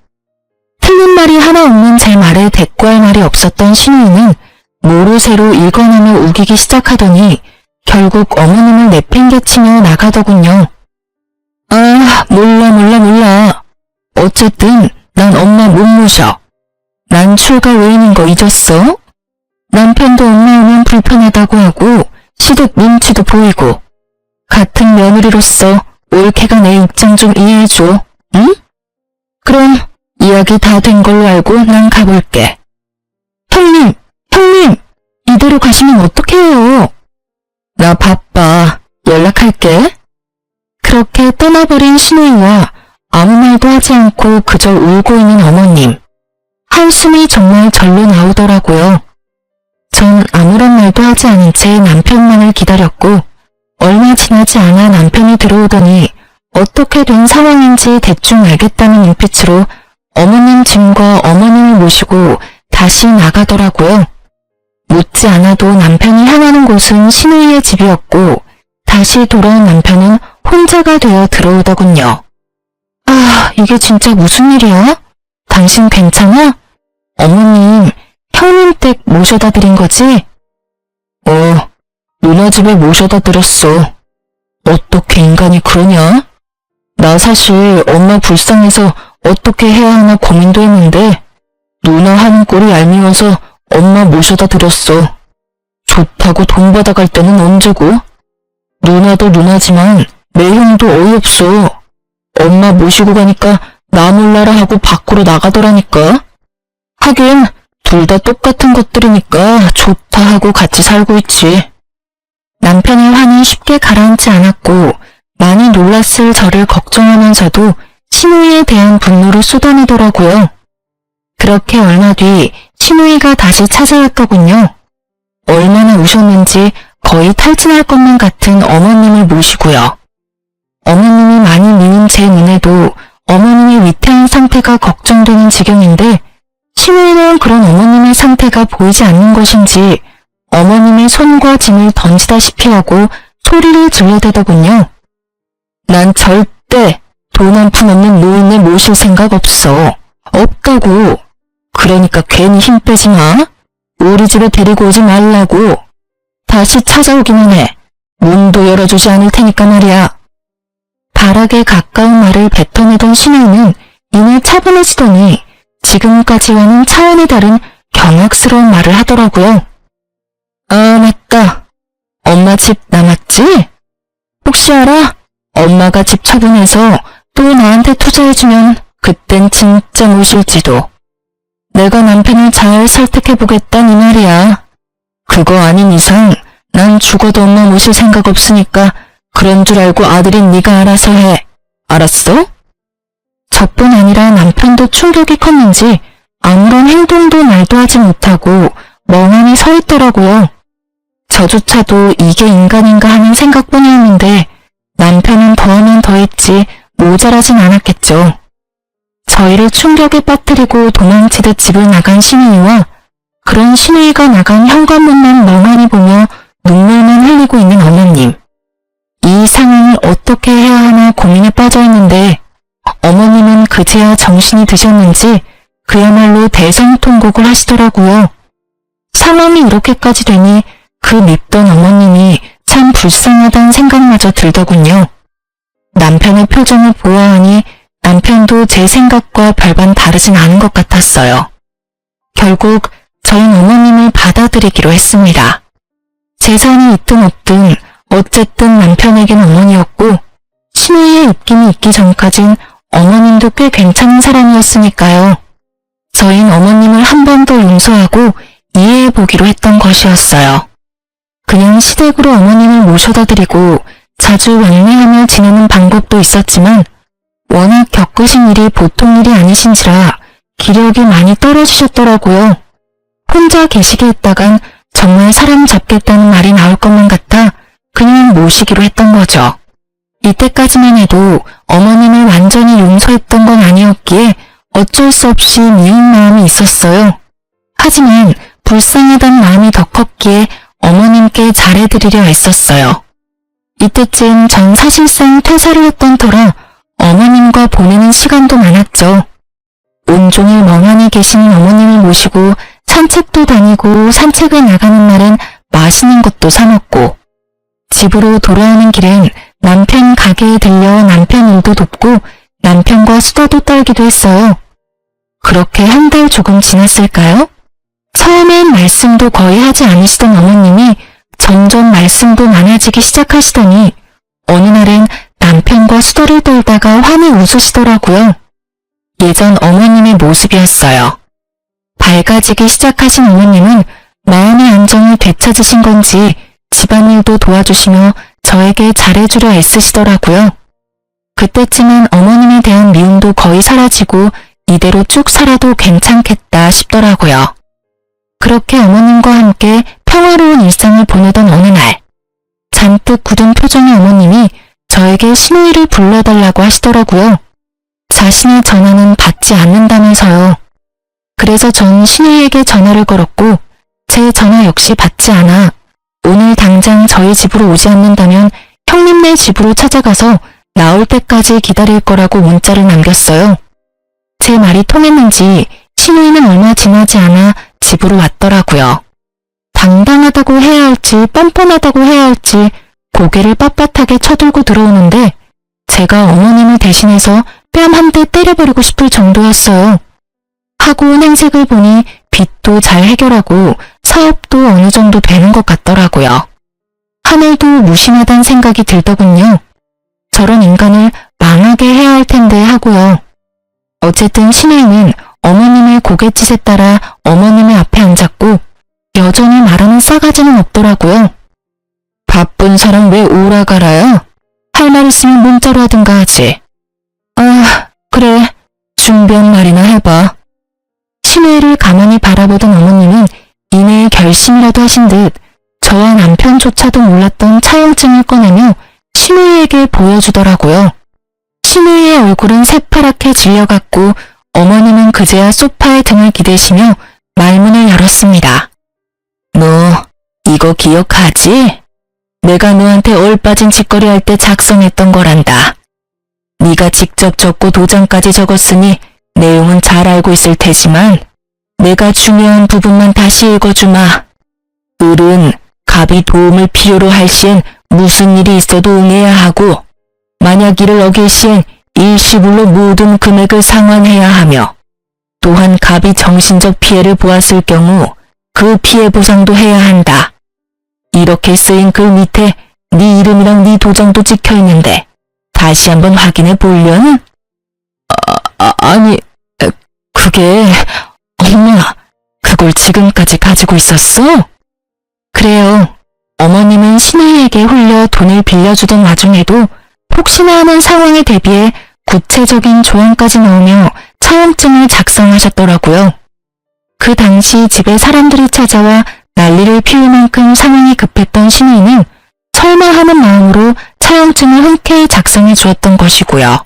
Speaker 1: 틀린 말이 하나 없는 제 말에 대꾸할 말이 없었던 시누이는 모르쇠로 읽어내며 우기기 시작하더니 결국 어머님을 내팽개치며 나가더군요. 몰라. 어쨌든 난 엄마 못 모셔. 난 출가 외인인 거 잊었어? 남편도 엄마 오면 불편하다고 하고 시댁 눈치도 보이고 같은 며느리로서 올케가 내 입장 좀 이해해줘. 응? 그럼 이야기 다 된 걸로 알고 난 가볼게. 형님! 이대로 가시면 어떡해요? 나 바빠. 연락할게. 그렇게 떠나버린 시누이와 아무 말도 하지 않고 그저 울고 있는 어머님. 한숨이 정말 절로 나오더라고요. 전 아무런 말도 하지 않은 채 남편만을 기다렸고 얼마 지나지 않아 남편이 들어오더니 어떻게 된 상황인지 대충 알겠다는 눈빛으로 어머님 짐과 어머님을 모시고 다시 나가더라고요. 묻지 않아도 남편이 향하는 곳은 시누이의 집이었고 다시 돌아온 남편은 혼자가 되어 들어오더군요. 이게 진짜 무슨 일이야? 당신 괜찮아? 어머님, 형님 댁 모셔다 드린 거지? 누나 집에 모셔다 드렸어. 어떻게 인간이 그러냐? 나 사실 엄마 불쌍해서 어떻게 해야 하나 고민도 했는데 누나 하는 꼴이 얄미워서 엄마 모셔다 드렸어. 좋다고 돈 받아갈 때는 언제고? 누나도 누나지만 내 형도 어이없어. 엄마 모시고 가니까 나 몰라라 하고 밖으로 나가더라니까. 하긴 둘 다 똑같은 것들이니까 좋다 하고 같이 살고 있지. 남편의 화는 쉽게 가라앉지 않았고 많이 놀랐을 저를 걱정하면서도 시누이에 대한 분노를 쏟아내더라고요. 그렇게 얼마 뒤 시누이가 다시 찾아왔더군요. 얼마나 우셨는지 거의 탈진할 것만 같은 어머님을 모시고요. 어머님이 많이 미운 제 눈에도 어머님의 위태한 상태가 걱정되는 지경인데 신우이는 그런 어머님의 상태가 보이지 않는 것인지 어머님의 손과 짐을 던지다시피 하고 소리를 질러대더군요. 난 절대 돈 한 푼 없는 노인을 모실 생각 없어. 없다고. 그러니까 괜히 힘 빼지 마. 우리 집에 데리고 오지 말라고. 다시 찾아오기만 해. 문도 열어주지 않을 테니까 말이야. 발악에 가까운 말을 뱉어내던 신우이는 이내 차분해지더니 지금까지와는 차원이 다른 경악스러운 말을 하더라고요. 아, 맞다. 엄마 집 남았지? 혹시 알아? 엄마가 집 처분해서 또 나한테 투자해주면 그땐 진짜 모실지도. 내가 남편을 잘 설득해보겠다니 말이야. 그거 아닌 이상 난 죽어도 엄마 모실 생각 없으니까 그런 줄 알고 아들인 네가 알아서 해. 알았어? 저뿐 아니라 남편도 충격이 컸는지 아무런 행동도 말도 하지 못하고 멍하니 서 있더라고요. 저조차도 이게 인간인가 하는 생각뿐이었는데 남편은 더하면 더했지 모자라진 않았겠죠. 저희를 충격에 빠뜨리고 도망치듯 집을 나간 신우이와 그런 신우이가 나간 현관문만 멍하니 보며 눈물만 흘리고 있는 어머님. 이 상황을 어떻게 해야 하나 고민에 빠져있는데 어머님은 그제야 정신이 드셨는지 그야말로 대성통곡을 하시더라고요. 상황이 이렇게까지 되니 그 밉던 어머님이 참 불쌍하다는 생각마저 들더군요. 남편의 표정을 보아하니 남편도 제 생각과 별반 다르진 않은 것 같았어요. 결국 저희는 어머님을 받아들이기로 했습니다. 재산이 있든 없든 어쨌든 남편에겐 어머니였고 신우이의 입김이 있기 전까진 어머님도 꽤 괜찮은 사람이었으니까요. 저희는 어머님을 한 번 더 용서하고 이해해보기로 했던 것이었어요. 그냥 시댁으로 어머님을 모셔다 드리고 자주 왕래하며 지내는 방법도 있었지만 워낙 겪으신 일이 보통 일이 아니신지라 기력이 많이 떨어지셨더라고요. 혼자 계시게 했다간 정말 사람 잡겠다는 말이 나올 것만 같아 그냥 모시기로 했던 거죠. 이때까지만 해도 어머님을 완전히 용서했던 건 아니었기에 어쩔 수 없이 미운 마음이 있었어요. 하지만 불쌍하다는 마음이 더 컸기에 어머님께 잘해드리려 애썼어요. 이때쯤 전 사실상 퇴사를 했던 터라 어머님과 보내는 시간도 많았죠. 온종일 멍하니 계시는 어머님을 모시고 산책도 다니고 산책을 나가는 날엔 맛있는 것도 사 먹고 집으로 돌아오는 길엔 남편 가게에 들려 남편 일도 돕고 남편과 수다도 떨기도 했어요. 그렇게 한 달 조금 지났을까요? 처음엔 말씀도 거의 하지 않으시던 어머님이 점점 말씀도 많아지기 시작하시더니 어느 날엔 남편과 수다를 떨다가 환히 웃으시더라고요. 예전 어머님의 모습이었어요. 밝아지기 시작하신 어머님은 마음의 안정을 되찾으신 건지 집안일도 도와주시며 저에게 잘해주려 애쓰시더라고요. 그때쯤은 어머님에 대한 미움도 거의 사라지고 이대로 쭉 살아도 괜찮겠다 싶더라고요. 그렇게 어머님과 함께 평화로운 일상을 보내던 어느 날 잔뜩 굳은 표정의 어머님이 저에게 신우이를 불러달라고 하시더라고요. 자신의 전화는 받지 않는다면서요. 그래서 전 신우이에게 전화를 걸었고 제 전화 역시 받지 않아 오늘 당장 저희 집으로 오지 않는다면 형님네 집으로 찾아가서 나올 때까지 기다릴 거라고 문자를 남겼어요. 제 말이 통했는지 신우이는 얼마 지나지 않아 집으로 왔더라고요. 당당하다고 해야 할지 뻔뻔하다고 해야 할지 고개를 빳빳하게 쳐들고 들어오는데 제가 어머님을 대신해서 뺨 한 대 때려버리고 싶을 정도였어요. 하고 온 행색을 보니 빚도 잘 해결하고 사업도 어느 정도 되는 것 같더라고요. 하늘도 무심하단 생각이 들더군요. 저런 인간을 망하게 해야 할 텐데 하고요. 어쨌든 신우이는 어머님의 고갯짓에 따라 어머님의 앞에 앉았고 여전히 말하는 싸가지는 없더라고요. 바쁜 사람 왜 오라가라야? 할 말 있으면 문자로 하든가 하지. 아, 그래. 준비한 말이나 해봐. 신우이를 가만히 바라보던 어머님은 이내 어머님의 결심이라도 하신 듯 저와 남편조차도 몰랐던 차용증을 꺼내며 신우이에게 보여주더라고요. 신우이의 얼굴은 새파랗게 질려갔고 어머님은 그제야 소파에 등을 기대시며 말문을 열었습니다. 너 이거 기억하지? 내가 너한테 얼빠진 짓거리 할 때 작성했던 거란다. 네가 직접 적고 도장까지 적었으니 내용은 잘 알고 있을 테지만 내가 중요한 부분만 다시 읽어주마. 을은 갑이 도움을 필요로 할 시엔 무슨 일이 있어도 응해야 하고 만약 이를 어길 시엔 일시불로 모든 금액을 상환해야 하며 또한 갑이 정신적 피해를 보았을 경우 그 피해 보상도 해야 한다. 이렇게 쓰인 글 밑에 네 이름이랑 네 도장도 찍혀 있는데 다시 한번 확인해 보려는? 아니, 그게... 엄마, 그걸 지금까지 가지고 있었어? 그래요. 어머님은 신우이에게 홀려 돈을 빌려주던 와중에도 혹시나 하는 상황에 대비해 구체적인 조항까지 넣으며 차용증을 작성하셨더라고요. 그 당시 집에 사람들이 찾아와 난리를 피울 만큼 상황이 급했던 신우이는 설마 하는 마음으로 차용증을 흔쾌히 작성해 주었던 것이고요.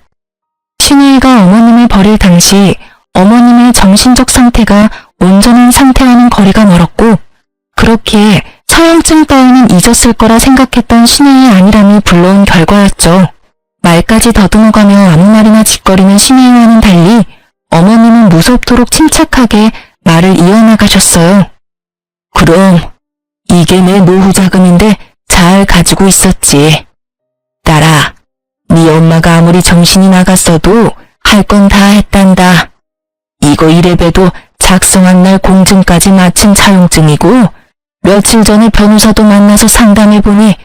Speaker 1: 신우이가 어머님을 버릴 당시 어머님의 정신적 상태가 온전한 상태와는 거리가 멀었고 그렇기에 차용증 따위는 잊었을 거라 생각했던 신우이의 안일함이 불러온 결과였죠. 말까지 더듬어가며 아무 말이나 짓거리는 신우이와는 달리 어머님은 무섭도록 침착하게 말을 이어나가셨어요. 그럼 이게 내 노후 자금인데 잘 가지고 있었지. 딸아, 네 엄마가 아무리 정신이 나갔어도 할 건 다 했단다. 이거 이래봬도 작성한 날 공증까지 마친 차용증이고 며칠 전에 변호사도 만나서 상담해보니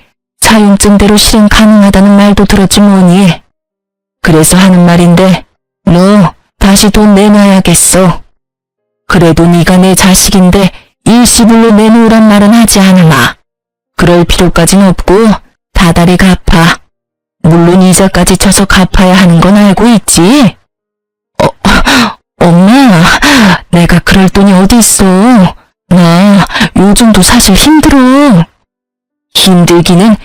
Speaker 1: 차용증대로 실행 가능하다는 말도 들었지 뭐니. 그래서 하는 말인데 너 다시 돈 내놔야겠어. 그래도 네가 내 자식인데 일시불로 내놓으란 말은 하지 않으마. 그럴 필요까진 없고 다달이 갚아. 물론 이자까지 쳐서 갚아야 하는 건 알고 있지? 엄마, 내가 그럴 돈이 어디 있어. 나 요즘도 사실 힘들어. 힘들기는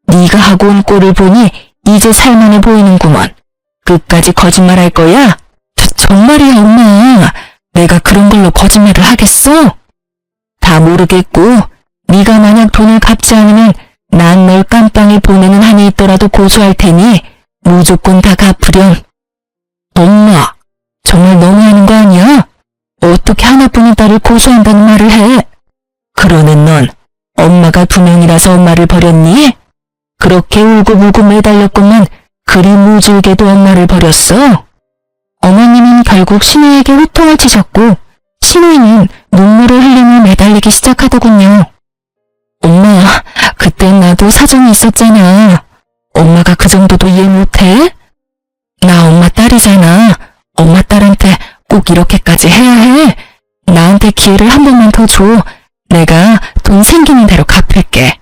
Speaker 1: 네가 하고 온 꼴을 보니 이제 살만해 보이는구먼. 끝까지 거짓말할 거야? 정말이야 엄마. 내가 그런 걸로 거짓말을 하겠어? 다 모르겠고 네가 만약 돈을 갚지 않으면 난 널 깜빵에 보내는 한이 있더라도 고소할 테니 무조건 다 갚으렴. 엄마, 정말 너무하는 거 아니야? 어떻게 하나뿐인 딸을 고소한다는 말을 해? 그러는 넌 엄마가 2명이라서 엄마를 버렸니? 그렇게 울고불고 매달렸건만 그리 무질게도 엄마를 버렸어? 어머님은 결국 신우이에게 호통을 치셨고 신우이는 눈물을 흘리며 매달리기 시작하더군요. 엄마, 그땐 나도 사정이 있었잖아. 엄마가 그 정도도 이해 못해? 나 엄마 딸이잖아. 엄마 딸한테 꼭 이렇게까지 해야 해? 나한테 기회를 한 번만 더 줘. 내가 돈 생기는 대로 갚을게.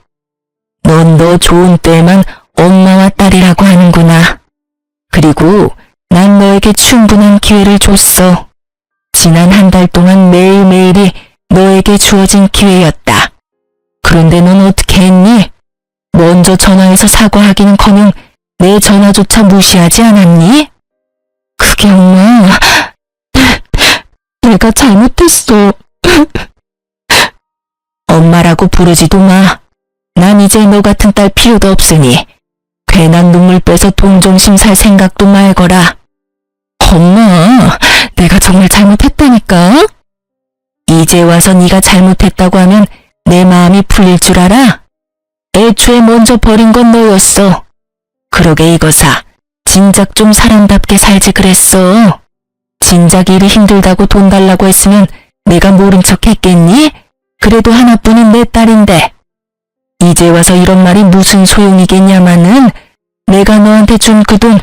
Speaker 1: 넌 너 좋은 때에만 엄마와 딸이라고 하는구나. 그리고 난 너에게 충분한 기회를 줬어. 지난 한 달 동안 매일매일이 너에게 주어진 기회였다. 그런데 넌 어떻게 했니? 먼저 전화해서 사과하기는커녕 내 전화조차 무시하지 않았니? 그게 엄마, 내가 잘못했어. 엄마라고 부르지도 마. 난 이제 너 같은 딸 필요도 없으니 괜한 눈물 빼서 동정심 살 생각도 말거라. 엄마, 내가 정말 잘못했다니까? 이제 와서 네가 잘못했다고 하면 내 마음이 풀릴 줄 알아? 애초에 먼저 버린 건 너였어. 그러게 이거사, 진작 좀 사람답게 살지 그랬어. 진작 일이 힘들다고 돈 달라고 했으면 내가 모른 척 했겠니? 그래도 하나뿐인 내 딸인데. 이제 와서 이런 말이 무슨 소용이겠냐마는 내가 너한테 준 그 돈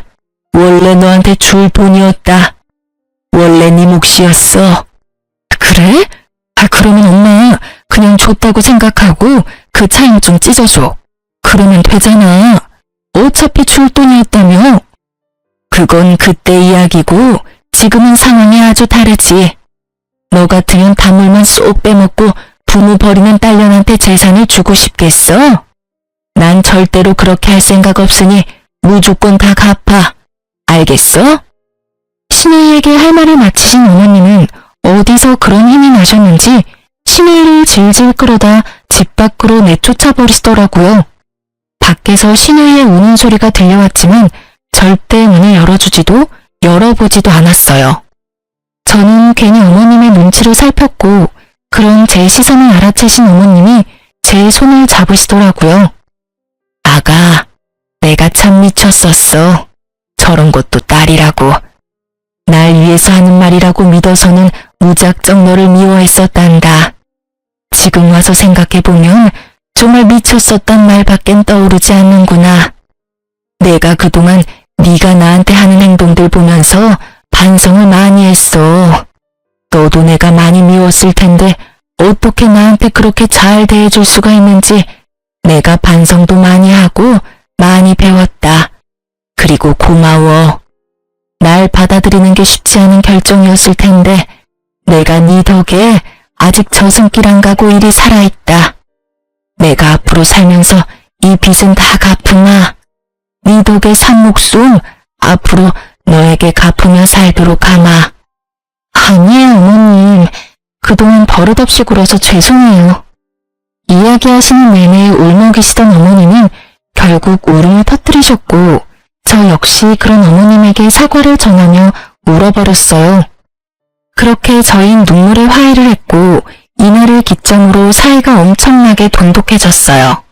Speaker 1: 원래 너한테 줄 돈이었다. 원래 네 몫이었어. 그래? 그러면 엄마 그냥 줬다고 생각하고 그 차용증 찢어줘. 그러면 되잖아. 어차피 줄 돈이었다며. 그건 그때 이야기고 지금은 상황이 아주 다르지. 너 같으면 단물만 쏙 빼먹고 부모 버리는 딸년한테 재산을 주고 싶겠어? 난 절대로 그렇게 할 생각 없으니 무조건 다 갚아. 알겠어? 신우이에게 할 말을 마치신 어머님은 어디서 그런 힘이 나셨는지 신우이를 질질 끌어다 집 밖으로 내쫓아 버리시더라고요. 밖에서 신우이의 우는 소리가 들려왔지만 절대 문을 열어주지도 열어보지도 않았어요. 저는 괜히 어머님의 눈치를 살폈고 그런 제 시선을 알아채신 어머님이 제 손을 잡으시더라고요. 아가, 내가 참 미쳤었어. 저런 것도 딸이라고. 날 위해서 하는 말이라고 믿어서는 무작정 너를 미워했었단다. 지금 와서 생각해보면 정말 미쳤었단 말밖엔 떠오르지 않는구나. 내가 그동안 네가 나한테 하는 행동들 보면서 반성을 많이 했어. 너도 내가 많이 미웠을 텐데 어떻게 나한테 그렇게 잘 대해줄 수가 있는지 내가 반성도 많이 하고 많이 배웠다. 그리고 고마워. 날 받아들이는 게 쉽지 않은 결정이었을 텐데 내가 네 덕에 아직 저승길 안 가고 이리 살아있다. 내가 앞으로 살면서 이 빚은 다 갚으마. 네 덕에 산 목숨 앞으로 너에게 갚으며 살도록 하마. 아니에요, 어머님. 그동안 버릇없이 굴어서 죄송해요. 이야기하시는 내내 울먹이시던 어머님은 결국 울음을 터뜨리셨고 저 역시 그런 어머님에게 사과를 전하며 울어버렸어요. 그렇게 저흰 눈물의 화해를 했고 이날을 기점으로 사이가 엄청나게 돈독해졌어요.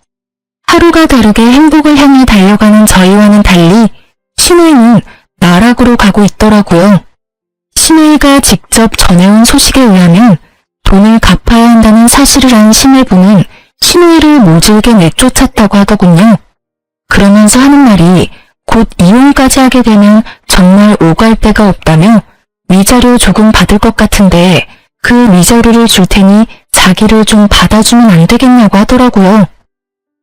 Speaker 1: 하루가 다르게 행복을 향해 달려가는 저희와는 달리 신우이는 나락으로 가고 있더라고요. 신우이가 직접 전해온 소식에 의하면 돈을 갚아야 한다는 사실을 안 신혜부는 신우이를 모질게 내쫓았다고 하더군요. 그러면서 하는 말이 곧 이혼까지 하게 되면 정말 오갈 데가 없다며 위자료 조금 받을 것 같은데 그 위자료를 줄 테니 자기를 좀 받아주면 안 되겠냐고 하더라고요.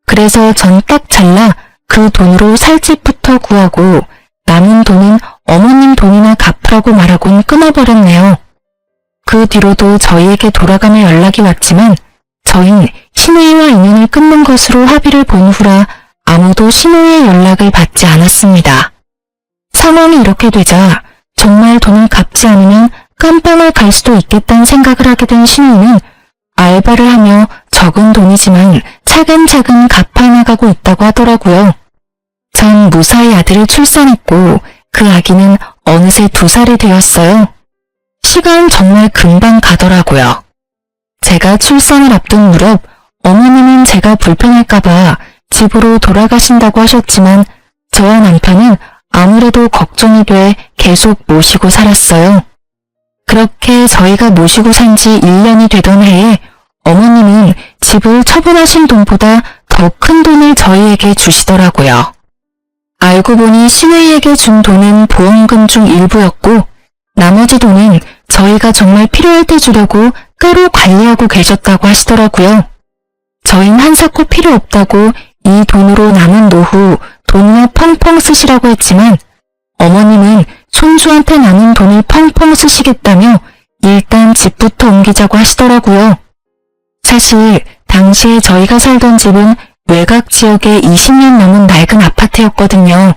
Speaker 1: 그래서 전 딱 잘라 그 돈으로 살 집부터 구하고 남은 돈은 어머님 돈이나 갚으라고 말하곤 끊어버렸네요. 그 뒤로도 저희에게 돌아가며 연락이 왔지만 저흰 신우이와 인연을 끊는 것으로 합의를 본 후라 아무도 신우이의 연락을 받지 않았습니다. 상황이 이렇게 되자 정말 돈을 갚지 않으면 깜빵을 갈 수도 있겠다는 생각을 하게 된 신우이는 알바를 하며 적은 돈이지만 차근차근 갚아나가고 있다고 하더라고요. 전 무사히 아들을 출산했고 그 아기는 어느새 2살이 되었어요. 시간 정말 금방 가더라고요. 제가 출산을 앞둔 무렵 어머님은 제가 불편할까봐 집으로 돌아가신다고 하셨지만 저와 남편은 아무래도 걱정이 돼 계속 모시고 살았어요. 그렇게 저희가 모시고 산 지 1년이 되던 해에 어머님은 집을 처분하신 돈보다 더 큰 돈을 저희에게 주시더라고요. 알고 보니 신우이에게 준 돈은 보험금 중 일부였고 나머지 돈은 저희가 정말 필요할 때 주려고 따로 관리하고 계셨다고 하시더라고요. 저희는 한사코 필요 없다고 이 돈으로 남은 노후 돈이나 펑펑 쓰시라고 했지만 어머님은 손주한테 남은 돈을 펑펑 쓰시겠다며 일단 집부터 옮기자고 하시더라고요. 사실 당시에 저희가 살던 집은 외곽 지역의 20년 넘은 낡은 아파트였거든요.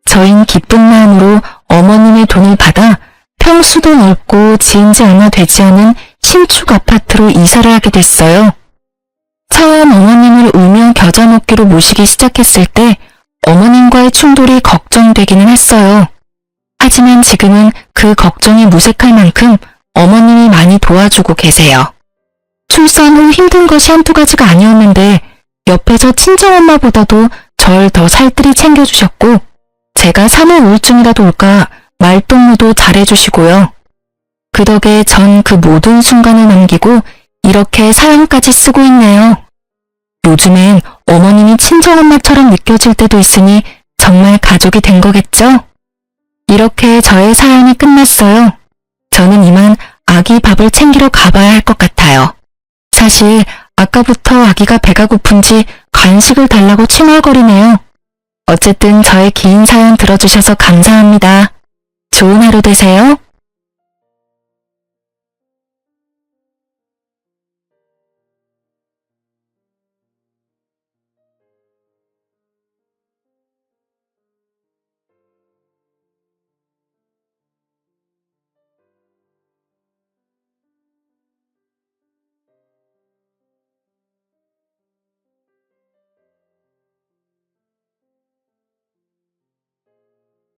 Speaker 1: 저흰 기쁜 마음으로 어머님의 돈을 받아 평수도 넓고 지은 지 얼마 되지 않은 신축 아파트로 이사를 하게 됐어요. 처음 어머님을 울며 겨자 먹기로 모시기 시작했을 때 어머님과의 충돌이 걱정되기는 했어요. 하지만 지금은 그 걱정이 무색할 만큼 어머님이 많이 도와주고 계세요. 출산 후 힘든 것이 한두 가지가 아니었는데 옆에서 친정엄마보다도 절 더 살뜰히 챙겨주셨고 제가 산후 우울증이라도 올까 말동무도 잘해주시고요. 그 덕에 전 그 모든 순간을 넘기고 이렇게 사연까지 쓰고 있네요. 요즘엔 어머님이 친정엄마처럼 느껴질 때도 있으니 정말 가족이 된 거겠죠? 이렇게 저의 사연이 끝났어요. 저는 이만 아기 밥을 챙기러 가봐야 할 것 같아요. 사실 아까부터 아기가 배가 고픈지 간식을 달라고 칭얼거리네요. 어쨌든 저의 긴 사연 들어주셔서 감사합니다. 좋은 하루 되세요.